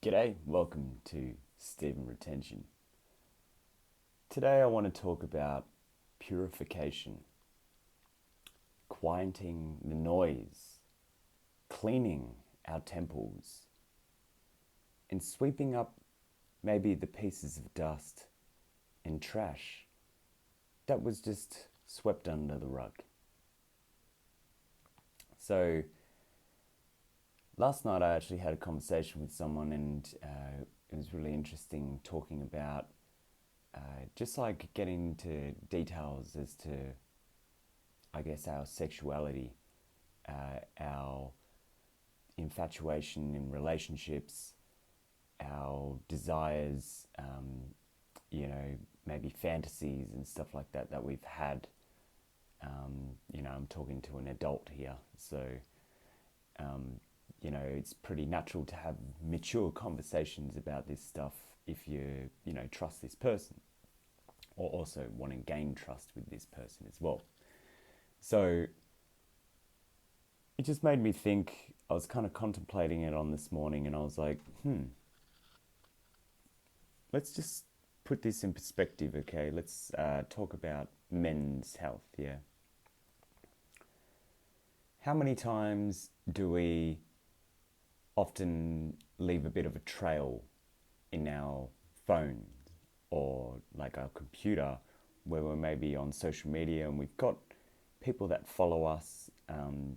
G'day, welcome to Semen Retention. Today I want to talk about purification, quieting the noise, cleaning our temples, and sweeping up maybe the pieces of dust and trash that was just swept under the rug. So, last night I actually had a conversation with someone and it was really interesting talking about just like getting into details as to, I guess, our sexuality, our infatuation in relationships, our desires, maybe fantasies and stuff like that that we've had. I'm talking to an adult here, so it's pretty natural to have mature conversations about this stuff if you trust this person, or also want to gain trust with this person as well. So it just made me think. I was kind of contemplating it on this morning, and I was like, let's just put this in perspective, okay? Let's talk about men's health, yeah? How many times do we often leave a bit of a trail in our phone or like our computer where we're maybe on social media and we've got people that follow us,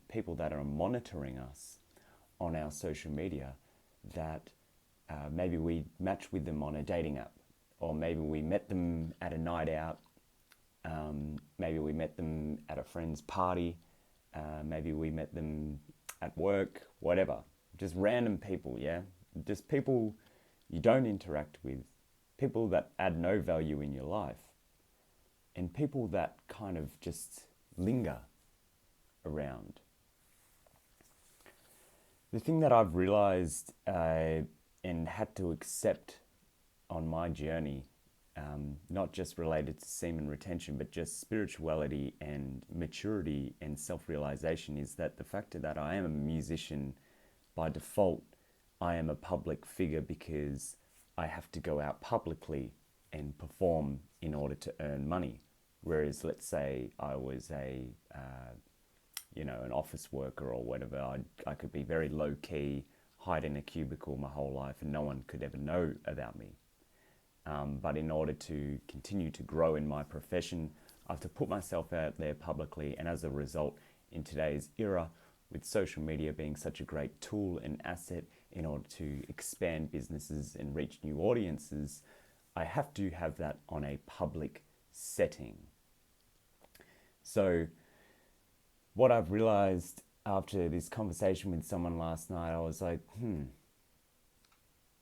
people that are monitoring us on our social media that maybe we match with them on a dating app, or maybe we met them at a night out, maybe we met them at a friend's party, maybe we met them at work, whatever. Just random people, yeah? Just people you don't interact with, people that add no value in your life, and people that kind of just linger around. The thing that I've realized and had to accept on my journey, not just related to semen retention, but just spirituality and maturity and self-realization, is that the fact that I am a musician by default, I am a public figure because I have to go out publicly and perform in order to earn money. Whereas, let's say I was an office worker or whatever, I could be very low key, hide in a cubicle my whole life, and no one could ever know about me. But in order to continue to grow in my profession, I have to put myself out there publicly, and as a result, in today's era, with social media being such a great tool and asset in order to expand businesses and reach new audiences, I have to have that on a public setting. So what I've realized after this conversation with someone last night, I was like, I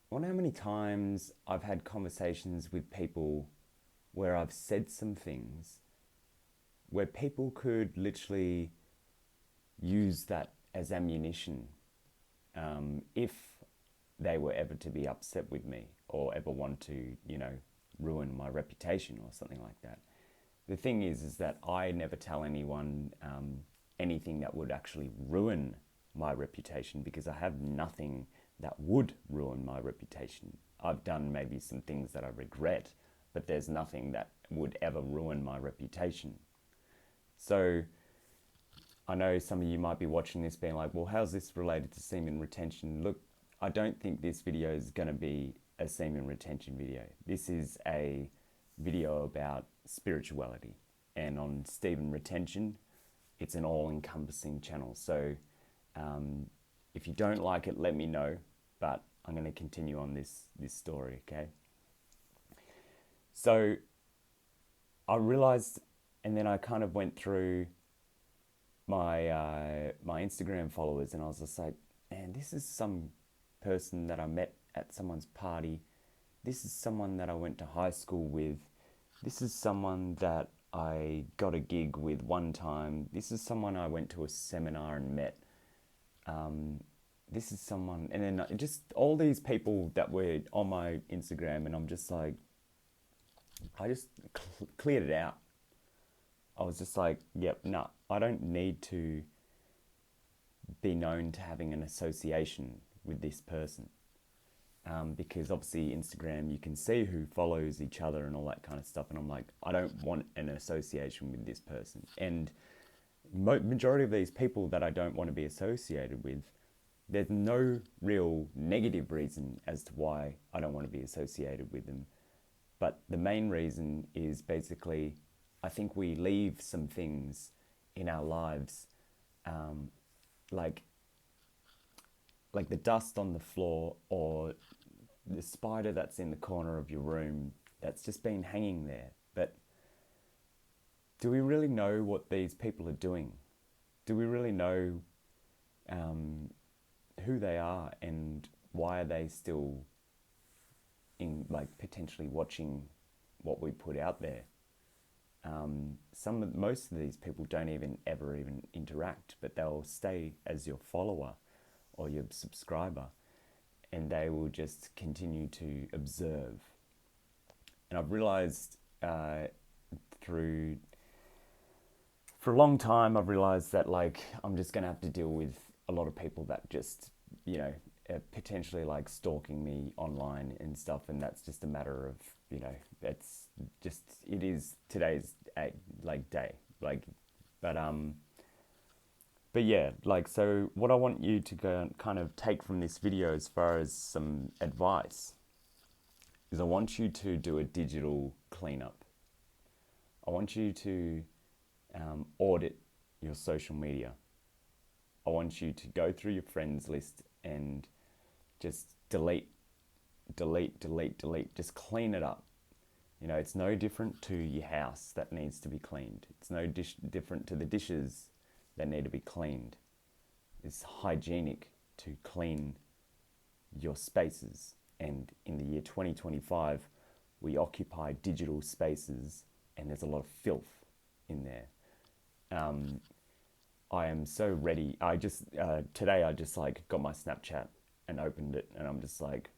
wonder how many times I've had conversations with people where I've said some things where people could literally use that as ammunition if they were ever to be upset with me or ever want to, ruin my reputation or something like that. The thing is that I never tell anyone anything that would actually ruin my reputation, because I have nothing that would ruin my reputation. I've done maybe some things that I regret, but there's nothing that would ever ruin my reputation. So I know some of you might be watching this being like, well, how's this related to semen retention? Look, I don't think this video is going to be a semen retention video. This is a video about spirituality. And on semen retention, it's an all-encompassing channel. So if you don't like it, let me know. But I'm going to continue on this story, okay? So I realized, and then I kind of went through my Instagram followers, and I was just like, man, this is some person that I met at someone's party. This is someone that I went to high school with. This is someone that I got a gig with one time. This is someone I went to a seminar and met. This is someone, and then just all these people that were on my Instagram, and I'm just like, I just cleared it out. I was just like, yep, no, I don't need to be known to having an association with this person. because obviously Instagram, you can see who follows each other and all that kind of stuff. And I'm like, I don't want an association with this person. And majority of these people that I don't want to be associated with, there's no real negative reason as to why I don't want to be associated with them. But the main reason is basically, I think we leave some things in our lives, um, like like the dust on the floor, or the spider that's in the corner of your room that's just been hanging there. But do we really know what these people are doing? Do we really know um, who they are, and why are they still in, like, potentially watching what we put out there? Most of these people don't even ever even interact, but they'll stay as your follower or your subscriber, and they will just continue to observe. And I've realized through for a long time, I've realized that, like, I'm just gonna have to deal with a lot of people that just, are potentially like stalking me online and stuff, and that's just a matter of, that's just, it is today's like day, like, but but yeah, like, so what I want you to go and kind of take from this video as far as some advice is, I want you to do a digital cleanup. I want you to audit your social media. I want you to go through your friends list and just delete. Just clean it up. It's no different to your house that needs to be cleaned. It's no different to the dishes that need to be cleaned. It's hygienic to clean your spaces. And in the year 2025, we occupy digital spaces, and there's a lot of filth in there. I am so ready. I just today I just like got my Snapchat and opened it, and I'm just like,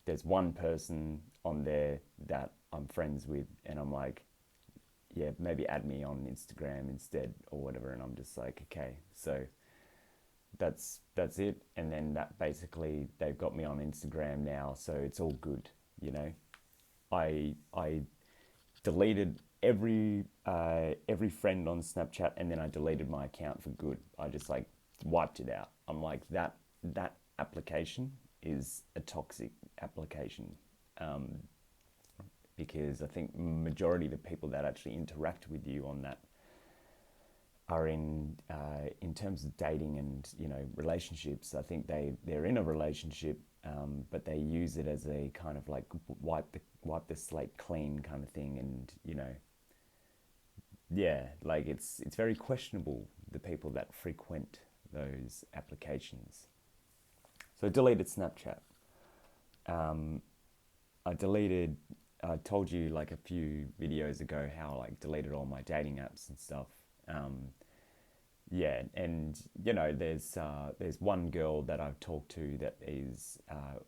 there's one person on there that I'm friends with, and I'm like, yeah, maybe add me on Instagram instead or whatever. And I'm just like, okay, so that's it. And then that basically, they've got me on Instagram now, so it's all good. I deleted every friend on Snapchat, and then I deleted my account for good. I just like wiped it out. I'm like, that application is a toxic application, because I think majority of the people that actually interact with you on that are in terms of dating and relationships. I think they're in a relationship, but they use it as a kind of like wipe the slate clean kind of thing, and yeah, like it's very questionable, the people that frequent those applications. So I deleted Snapchat. I told you like a few videos ago how I like deleted all my dating apps and stuff. Yeah, and there's one girl that I've talked to that is,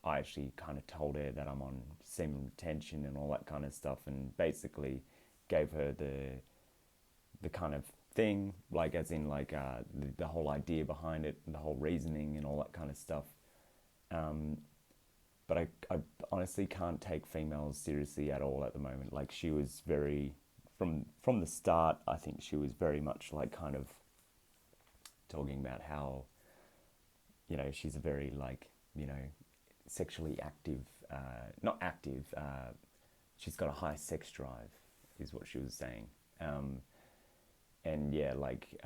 I actually kind of told her that I'm on semen retention and all that kind of stuff, and basically gave her the kind of thing, like as in like the whole idea behind it, the whole reasoning and all that kind of stuff. But I honestly can't take females seriously at all at the moment. Like, she was very, from the start, I think she was very much like kind of talking about how, she's a very like, sexually active, not active, she's got a high sex drive, is what she was saying. And yeah, like,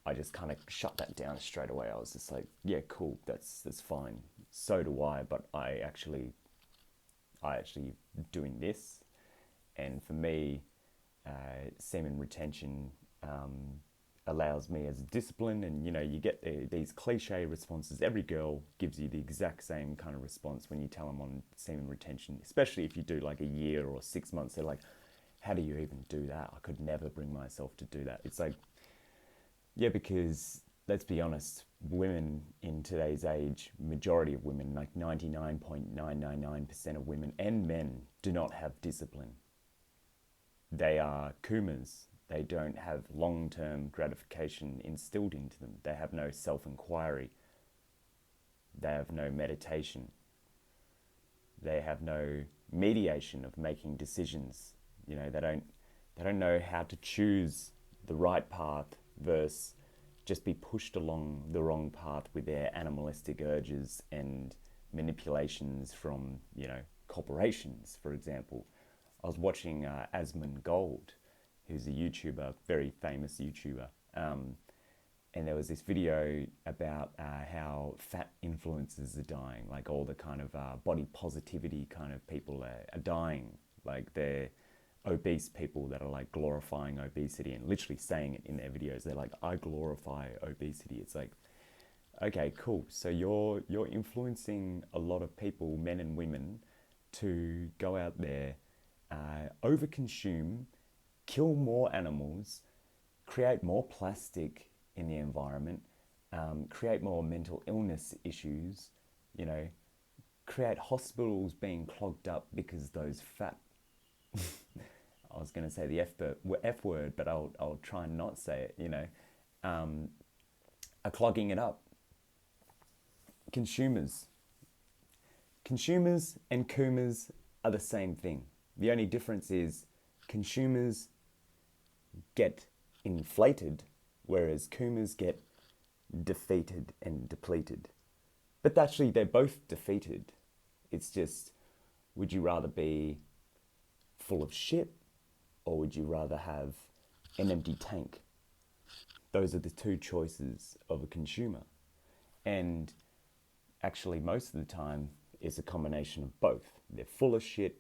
I just kind of shut that down straight away. I was just like, yeah, cool, that's fine. So do I, but I actually doing this, and for me, semen retention allows me as a discipline, and you get these cliche responses. Every girl gives you the exact same kind of response when you tell them on semen retention, especially if you do like a year or 6 months. They're like, how do you even do that? I could never bring myself to do that. It's like, yeah, because let's be honest, women in today's age, majority of women, like 99.999% of women and men, do not have discipline. They are Kumas. They don't have long-term gratification instilled into them. They have no self-inquiry. They have no meditation. They have no mediation of making decisions. You know, they don't know how to choose the right path versus just be pushed along the wrong path with their animalistic urges and manipulations from, corporations, for example. I was watching Gold, who's a YouTuber, very famous YouTuber, and there was this video about how fat influencers are dying, like all the kind of body positivity kind of people are dying, like they're obese people that are like glorifying obesity and literally saying it in their videos. They're like, I glorify obesity. It's like, okay, cool. So you're influencing a lot of people, men and women, to go out there, overconsume, kill more animals, create more plastic in the environment, create more mental illness issues, you know, create hospitals being clogged up because those fat I was going to say the F word, but I'll try and not say it, are clogging it up. Consumers and coomers are the same thing. The only difference is consumers get inflated, whereas coomers get defeated and depleted. But actually, they're both defeated. It's just, would you rather be full of shit, or would you rather have an empty tank? Those are the two choices of a consumer. And actually, most of the time, it's a combination of both. They're full of shit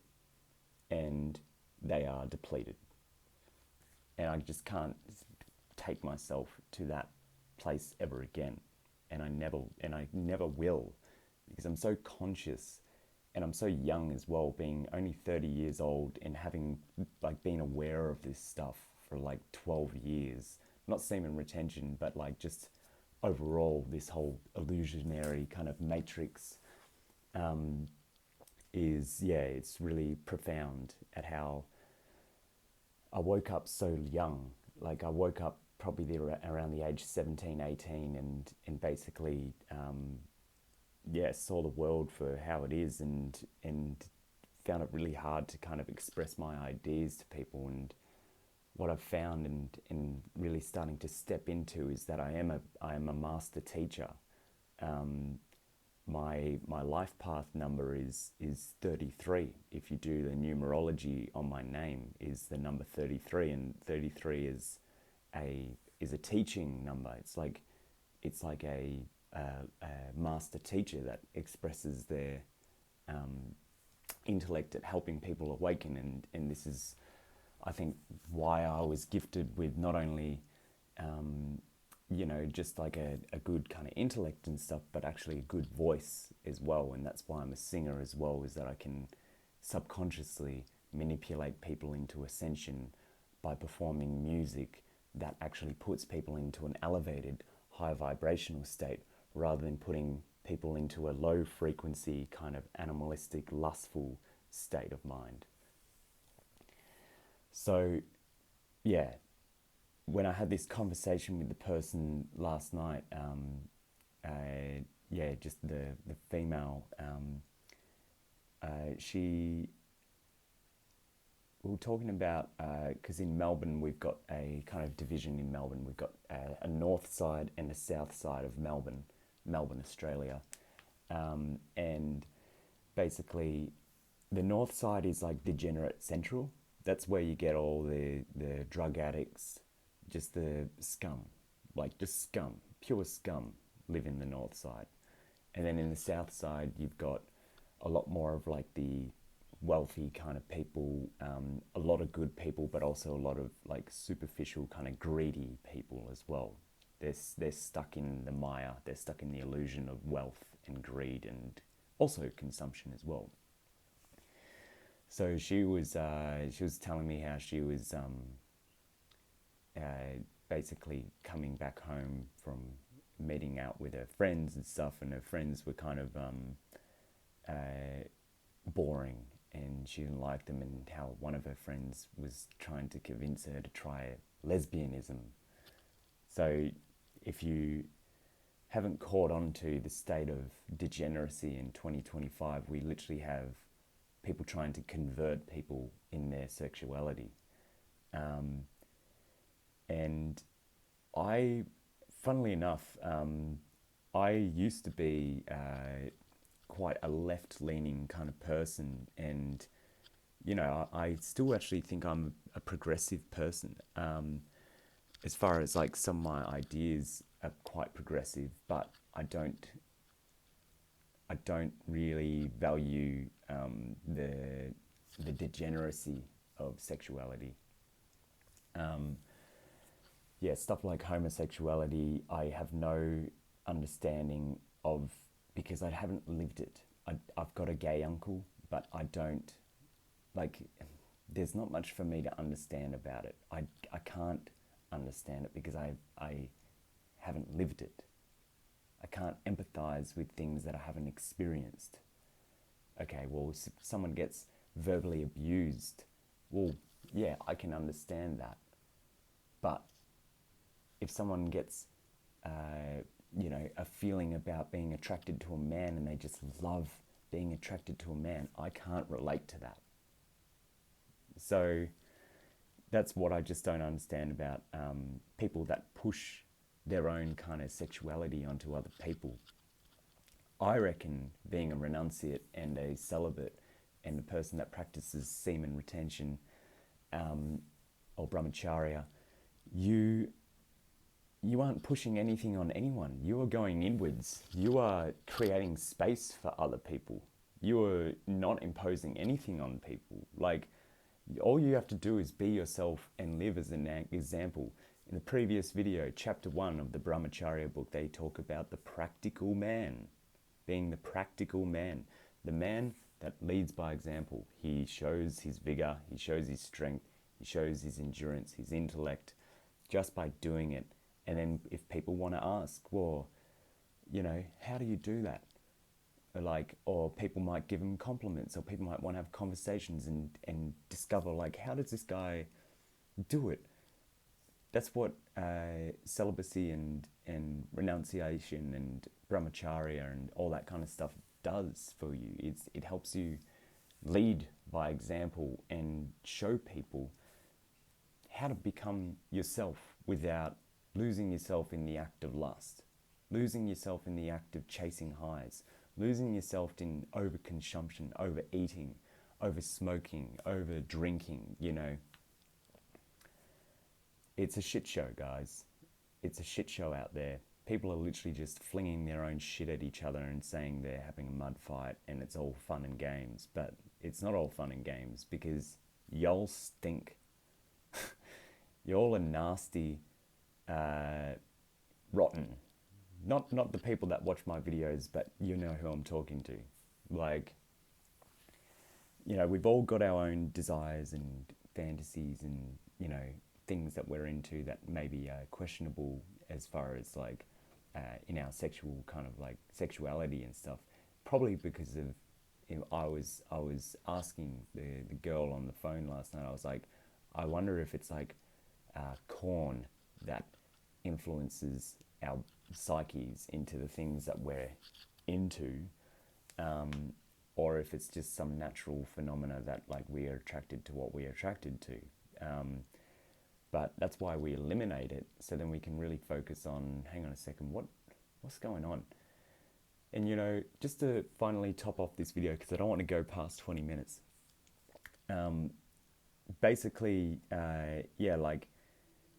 and they are depleted. And I just can't take myself to that place ever again. And I never will, because I'm so conscious and I'm so young as well, being only 30 years old and having like been aware of this stuff for like 12 years. Not semen retention, but like just overall this whole illusionary kind of matrix it's really profound at how I woke up so young. Like I woke up probably around the age 17, 18 and basically saw the world for how it is and found it really hard to kind of express my ideas to people. And what I've found and really starting to step into is that I am a master teacher. My life path number is 33. If you do the numerology on my name, is the number 33, and 33 is a teaching number. It's like a master teacher that expresses their intellect at helping people awaken, and this is, I think, why I was gifted with not only just like a good kind of intellect and stuff, but actually a good voice as well. And that's why I'm a singer as well, is that I can subconsciously manipulate people into ascension by performing music that actually puts people into an elevated, high vibrational state, rather than putting people into a low frequency, kind of animalistic, lustful state of mind. So, yeah, when I had this conversation with the person last night, just the female, we were talking about, because in Melbourne, we've got a kind of division in Melbourne. We've got a north side and a south side of Melbourne, Australia. And basically, the north side is like degenerate central. That's where you get all the drug addicts, just the scum, like just scum, pure scum live in the north side. And then in the south side, you've got a lot more of like the wealthy kind of people, a lot of good people, but also a lot of like superficial kind of greedy people as well. They're stuck in the mire, they're stuck in the illusion of wealth and greed and also consumption as well. So she was telling me how she was basically coming back home from meeting out with her friends and stuff, and her friends were kind of boring, and she didn't like them, and how one of her friends was trying to convince her to try lesbianism. So if you haven't caught on to the state of degeneracy in 2025, we literally have people trying to convert people in their sexuality. And I, funnily enough, I used to be quite a left-leaning kind of person, and I still actually think I'm a progressive person. As far as like some of my ideas are quite progressive, but I don't really value the degeneracy of sexuality. Yeah, stuff like homosexuality, I have no understanding of, because I haven't lived it. I've got a gay uncle, but I don't, like, there's not much for me to understand about it. I can't understand it because I haven't lived it. I can't empathize with things that I haven't experienced. Okay, well, if someone gets verbally abused, well, yeah, I can understand that. But if someone gets, a feeling about being attracted to a man and they just love being attracted to a man, I can't relate to that. So that's what I just don't understand about people that push their own kind of sexuality onto other people. I reckon being a renunciate and a celibate and a person that practices semen retention or brahmacharya, you aren't pushing anything on anyone. You are going inwards. You are creating space for other people. You are not imposing anything on people. Like, all you have to do is be yourself and live as an example. In the previous video, chapter 1 of the Brahmacharya book, they talk about the practical man, being the practical man, the man that leads by example. He shows his vigor, he shows his strength, he shows his endurance, his intellect, just by doing it. And then if people want to ask, well, how do you do that? Or people might give him compliments, or people might want to have conversations and discover, like, how does this guy do it? That's what celibacy and renunciation and brahmacharya and all that kind of stuff does for you. It helps you lead by example and show people how to become yourself without losing yourself in the act of lust, losing yourself in the act of chasing highs, losing yourself in overconsumption, overeating, over smoking, over drinking. It's a shit show, guys. It's a shit show out there. People are literally just flinging their own shit at each other and saying they're having a mud fight and it's all fun and games. But it's not all fun and games, because y'all stink. Y'all are nasty, rotten. Not the people that watch my videos, but you know who I'm talking to. Like, we've all got our own desires and fantasies and, things that we're into that may be questionable as far as like in our sexual kind of like sexuality and stuff. Probably because of, I was asking the girl on the phone last night, I was like, I wonder if it's like corn that influences our psyches into the things that we're into, or if it's just some natural phenomena that, like, we are attracted to what we are attracted to. But that's why we eliminate it, so then we can really focus on, hang on a second, what's going on? And just to finally top off this video, because I don't want to go past 20 minutes. Basically, like,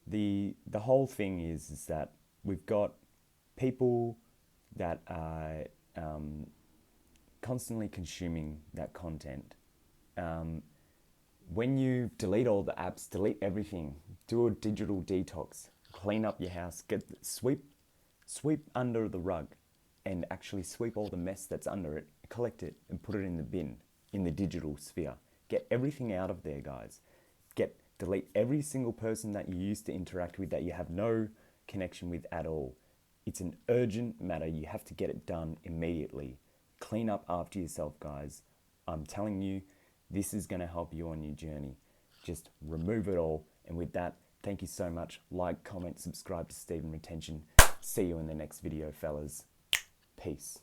the whole thing is that we've got people that are constantly consuming that content. When you delete all the apps, delete everything, do a digital detox, clean up your house, sweep under the rug, and actually sweep all the mess that's under it, collect it, and put it in the bin, in the digital sphere. Get everything out of there, guys. Delete every single person that you used to interact with that you have no connection with at all. It's an urgent matter. You have to get it done immediately. Clean up after yourself, guys. I'm telling you, this is going to help you on your journey. Just remove it all. And with that, thank you so much. Like, comment, subscribe to Semen Retention. See you in the next video, fellas. Peace.